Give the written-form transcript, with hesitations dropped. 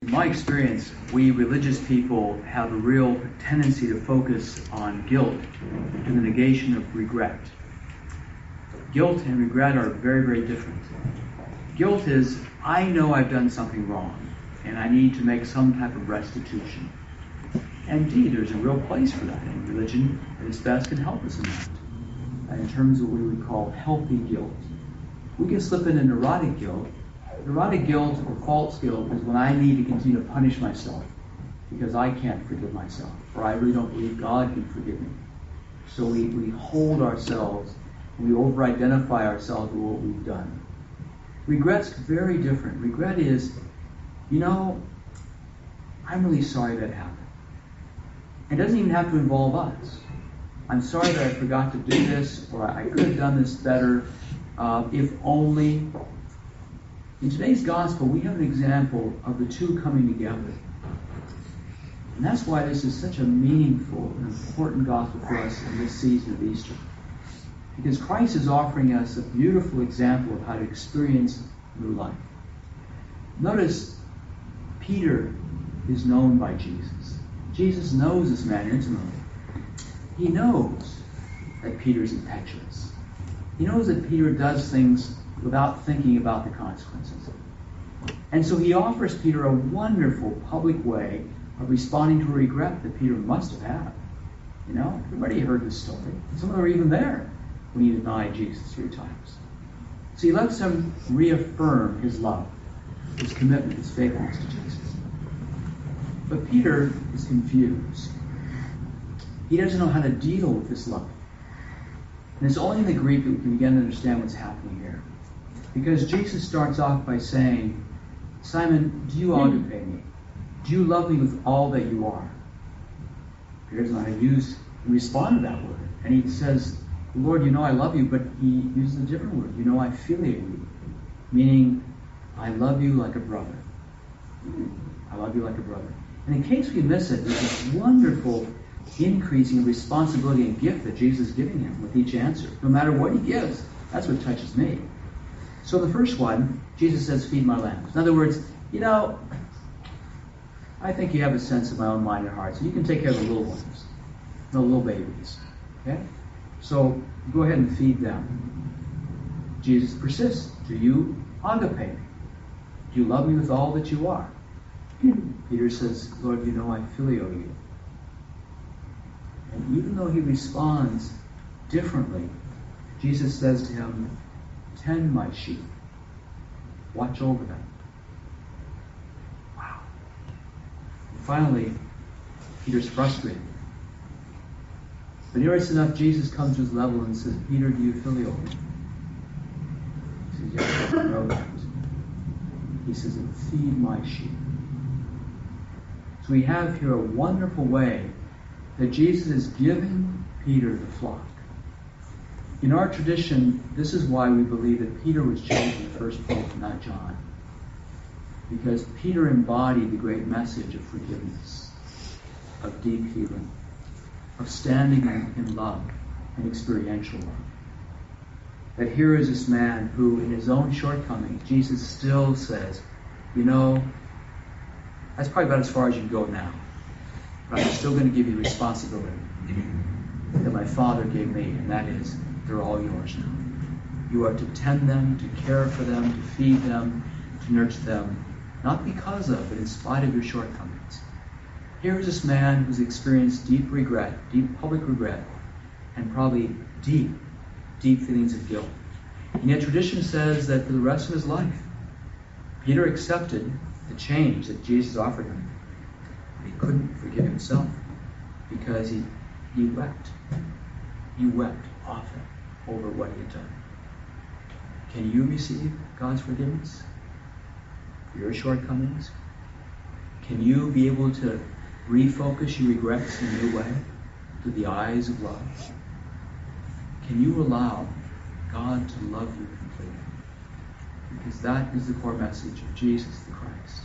In my experience, we religious people have a real tendency to focus on guilt and the negation of regret. Guilt and regret are very, very different. Guilt is, I know I've done something wrong, and I need to make some type of restitution. And indeed, there's a real place for that, and religion at its best can help us in that. In terms of what we would call healthy guilt. We can slip into neurotic guilt. Neurotic guilt or false guilt is when I need to continue to punish myself because I can't forgive myself, or I really don't believe God can forgive me. So we hold ourselves, we over-identify ourselves with what we've done. Regret's very different. Regret is, I'm really sorry that happened. It doesn't even have to involve us. I'm sorry that I forgot to do this, or I could have done this better, if only. In today's gospel, we have an example of the two coming together. And that's why this is such a meaningful and important gospel for us in this season of Easter. Because Christ is offering us a beautiful example of how to experience new life. Notice, Peter is known by Jesus. Jesus knows this man intimately. He knows that Peter's impetuous. He knows that Peter does things without thinking about the consequences. And so he offers Peter a wonderful public way of responding to a regret that Peter must have had. Everybody heard this story. Some of them were even there when he denied Jesus 3 times. So he lets him reaffirm his love, his commitment, his faithfulness to Jesus. But Peter is confused. He doesn't know how to deal with this love. And it's only in the Greek that we can begin to understand what's happening here. Because Jesus starts off by saying, Simon, do you agape me? Do you love me with all that you are? Peter doesn't know how to respond to that word. And he says, Lord, I love you, but he uses a different word. I filiate you. Meaning, I love you like a brother. I love you like a brother. And in case we miss it, there's this wonderful increasing responsibility and gift that Jesus is giving him with each answer. No matter what he gives, that's what touches me. So the first one, Jesus says, feed my lambs. In other words, I think you have a sense of my own mind and heart, so you can take care of the little ones, the little babies. Okay? So go ahead and feed them. Jesus persists. Do you agape me? Do you love me with all that you are? Peter says, Lord, I filio you. And even though he responds differently, Jesus says to him, tend my sheep. Watch over them. Wow. And finally, Peter's frustrated. But nearest enough, Jesus comes to his level and says, Peter, do you filio me? He says, yes, I know that. He says, feed my sheep. So we have here a wonderful way that Jesus is giving Peter the flock. In our tradition, this is why we believe that Peter was chosen the first pope, not John. Because Peter embodied the great message of forgiveness, of deep healing, of standing in love and experiential love. That here is this man who, in his own shortcomings, Jesus still says, that's probably about as far as you can go now. But I'm still going to give you responsibility that my Father gave me, and that is, they're all yours now. You are to tend them, to care for them, to feed them, to nurture them, not because of, but in spite of your shortcomings. Here is this man who's experienced deep regret, deep public regret, and probably deep feelings of guilt. And yet tradition says that for the rest of his life, Peter accepted the change that Jesus offered him. He couldn't forgive himself because he wept. He wept often over what he had done. Can you receive God's forgiveness for your shortcomings? Can you be able to refocus your regrets in a new way through the eyes of love? Can you allow God to love you completely? Because that is the core message of Jesus the Christ.